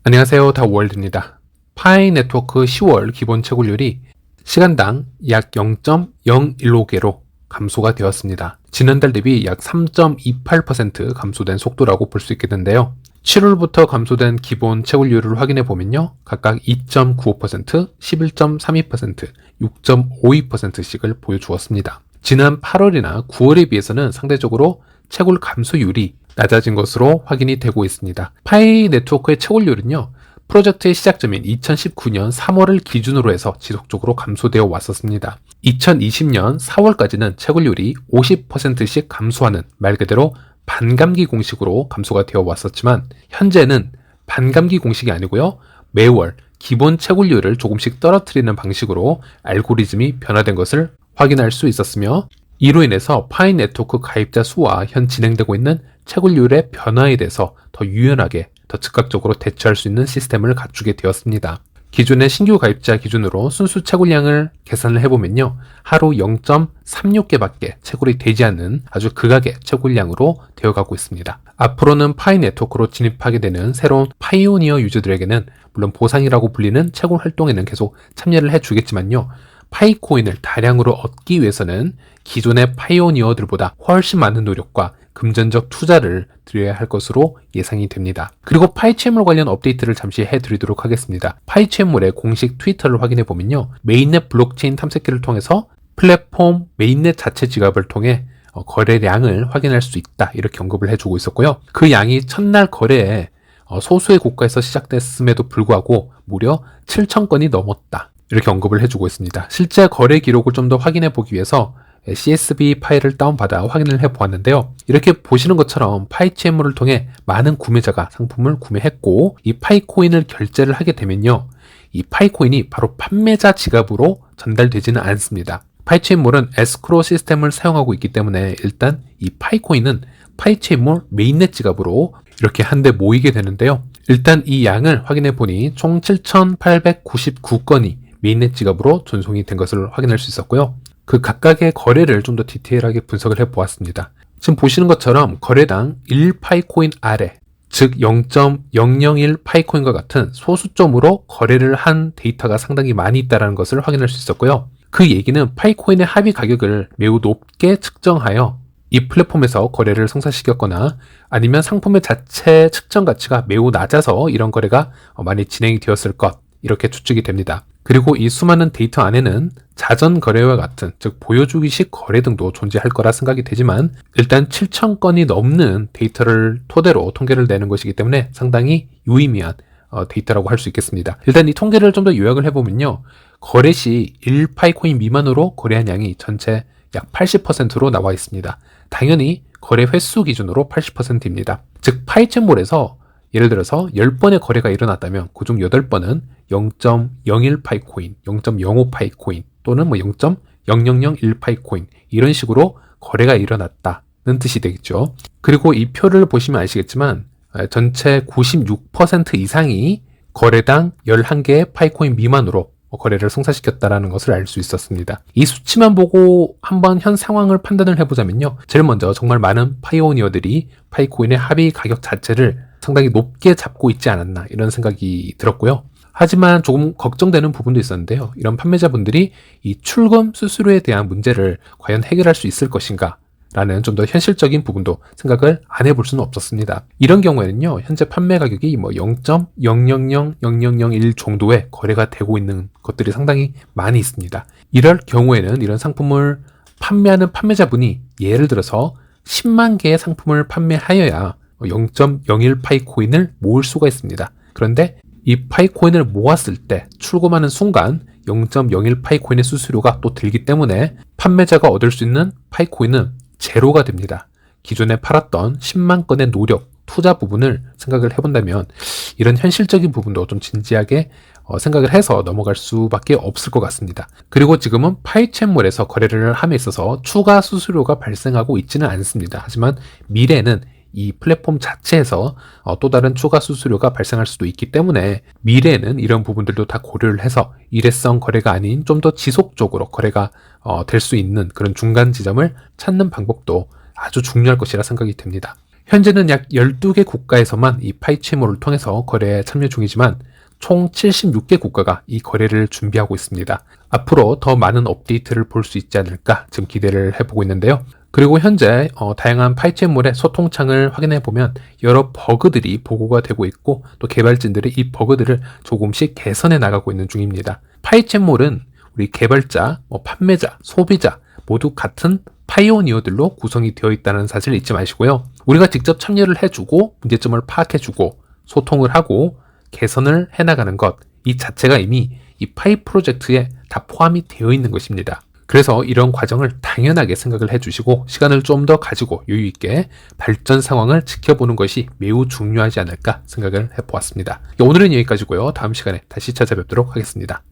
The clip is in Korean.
안녕하세요. 다월드입니다. 파이 네트워크 10월 기본 채굴률이 시간당 약 0.015개로 감소가 되었습니다. 지난달 대비 약 3.28% 감소된 속도라고 볼 수 있겠는데요. 7월부터 감소된 기본 채굴률을 확인해 보면요. 각각 2.95%, 11.32%, 6.52%씩을 보여주었습니다. 지난 8월이나 9월에 비해서는 상대적으로 채굴 감소율이 낮아진 것으로 확인이 되고 있습니다. 파이 네트워크의 채굴률은요, 프로젝트의 시작점인 2019년 3월을 기준으로 해서 지속적으로 감소되어 왔었습니다. 2020년 4월까지는 채굴률이 50%씩 감소하는 말 그대로 반감기 공식으로 감소가 되어 왔었지만, 현재는 반감기 공식이 아니고요, 매월 기본 채굴률을 조금씩 떨어뜨리는 방식으로 알고리즘이 변화된 것을 확인할 수 있었으며, 이로 인해서 파이 네트워크 가입자 수와 현 진행되고 있는 채굴률의 변화에 대해서 더 유연하게, 더 즉각적으로 대처할 수 있는 시스템을 갖추게 되었습니다. 기존의 신규 가입자 기준으로 순수 채굴량을 계산을 해보면요, 하루 0.36개밖에 채굴이 되지 않는 아주 극악의 채굴량으로 되어가고 있습니다. 앞으로는 파이 네트워크로 진입하게 되는 새로운 파이오니어 유저들에게는 물론 보상이라고 불리는 채굴 활동에는 계속 참여를 해주겠지만요, 파이코인을 다량으로 얻기 위해서는 기존의 파이오니어들보다 훨씬 많은 노력과 금전적 투자를 드려야 할 것으로 예상이 됩니다. 그리고 파이채물 관련 업데이트를 잠시 해드리도록 하겠습니다. 파이채물의 공식 트위터를 확인해 보면요, 메인넷 블록체인 탐색기를 통해서 플랫폼 메인넷 자체 지갑을 통해 거래량을 확인할 수 있다, 이렇게 언급을 해주고 있었고요. 그 양이 첫날 거래에 소수의 국가에서 시작됐음에도 불구하고 무려 7,000건이 넘었다, 이렇게 언급을 해주고 있습니다. 실제 거래 기록을 좀 더 확인해 보기 위해서 CSV 파일을 다운받아 확인을 해보았는데요. 이렇게 보시는 것처럼 파이채물을 통해 많은 구매자가 상품을 구매했고, 이 파이코인을 결제를 하게 되면요, 이 파이코인이 바로 판매자 지갑으로 전달되지는 않습니다. 파이채물은 에스크로 시스템을 사용하고 있기 때문에 일단 이 파이코인은 파이채물 메인넷 지갑으로 이렇게 한데 모이게 되는데요. 일단 이 양을 확인해 보니 총 7,899건이 메인넷 지갑으로 전송이 된 것을 확인할 수 있었고요. 그 각각의 거래를 좀 더 디테일하게 분석을 해보았습니다. 지금 보시는 것처럼 거래당 1파이코인 아래, 즉 0.001 파이코인과 같은 소수점으로 거래를 한 데이터가 상당히 많이 있다는 것을 확인할 수 있었고요. 그 얘기는 파이코인의 합의 가격을 매우 높게 측정하여 이 플랫폼에서 거래를 성사시켰거나 아니면 상품의 자체 측정 가치가 매우 낮아서 이런 거래가 많이 진행이 되었을 것, 이렇게 추측이 됩니다. 그리고 이 수많은 데이터 안에는 자전 거래와 같은, 즉 보여주기식 거래 등도 존재할 거라 생각이 되지만, 일단 7,000건이 넘는 데이터를 토대로 통계를 내는 것이기 때문에 상당히 유의미한 데이터라고 할 수 있겠습니다. 일단 이 통계를 좀 더 요약을 해보면요, 거래 시 1파이코인 미만으로 거래한 양이 전체 약 80%로 나와 있습니다. 당연히 거래 횟수 기준으로 80%입니다. 즉 파이채물에서 예를 들어서 10번의 거래가 일어났다면 그중 8번은 0.01 파이코인, 0.05 파이코인 또는 0.0001 파이코인, 이런 식으로 거래가 일어났다는 뜻이 되겠죠. 그리고 이 표를 보시면 아시겠지만 전체 96% 이상이 거래당 11개의 파이코인 미만으로 거래를 성사시켰다는 것을 알 수 있었습니다. 이 수치만 보고 한번 현 상황을 판단을 해보자면요, 제일 먼저 정말 많은 파이오니어들이 파이코인의 합의 가격 자체를 상당히 높게 잡고 있지 않았나, 이런 생각이 들었고요. 하지만 조금 걱정되는 부분도 있었는데요. 이런 판매자분들이 이 출금 수수료에 대한 문제를 과연 해결할 수 있을 것인가 라는 좀 더 현실적인 부분도 생각을 안 해볼 수는 없었습니다. 이런 경우에는요, 현재 판매 가격이 0.000001 정도의 거래가 되고 있는 것들이 상당히 많이 있습니다. 이럴 경우에는 이런 상품을 판매하는 판매자분이 예를 들어서 10만 개의 상품을 판매하여야 0.01 파이코인을 모을 수가 있습니다. 그런데 이 파이코인을 모았을 때 출금하는 순간 0.01 파이코인의 수수료가 또 들기 때문에 판매자가 얻을 수 있는 파이코인은 제로가 됩니다. 기존에 팔았던 10만 건의 노력, 투자 부분을 생각을 해본다면 이런 현실적인 부분도 좀 진지하게 생각을 해서 넘어갈 수밖에 없을 것 같습니다. 그리고 지금은 파이채물에서 거래를 함에 있어서 추가 수수료가 발생하고 있지는 않습니다. 하지만 미래에는 이 플랫폼 자체에서 또 다른 추가 수수료가 발생할 수도 있기 때문에 미래에는 이런 부분들도 다 고려를 해서 일회성 거래가 아닌 좀 더 지속적으로 거래가 될 수 있는 그런 중간 지점을 찾는 방법도 아주 중요할 것이라 생각이 됩니다. 현재는 약 12개 국가에서만 이 파이치모를 통해서 거래에 참여 중이지만 총 76개 국가가 이 거래를 준비하고 있습니다. 앞으로 더 많은 업데이트를 볼 수 있지 않을까 지금 기대를 해보고 있는데요. 그리고 현재 다양한 파이치몰의 소통창을 확인해 보면 여러 버그들이 보고가 되고 있고 또 개발진들이 이 버그들을 조금씩 개선해 나가고 있는 중입니다. 파이치몰은 우리 개발자, 판매자, 소비자 모두 같은 파이오니어들로 구성이 되어 있다는 사실을 잊지 마시고요. 우리가 직접 참여를 해주고 문제점을 파악해주고 소통을 하고 개선을 해나가는 것, 이 자체가 이미 이 파이 프로젝트에 다 포함이 되어 있는 것입니다. 그래서 이런 과정을 당연하게 생각을 해주시고 시간을 좀 더 가지고 여유 있게 발전 상황을 지켜보는 것이 매우 중요하지 않을까 생각을 해보았습니다. 오늘은 여기까지고요. 다음 시간에 다시 찾아뵙도록 하겠습니다.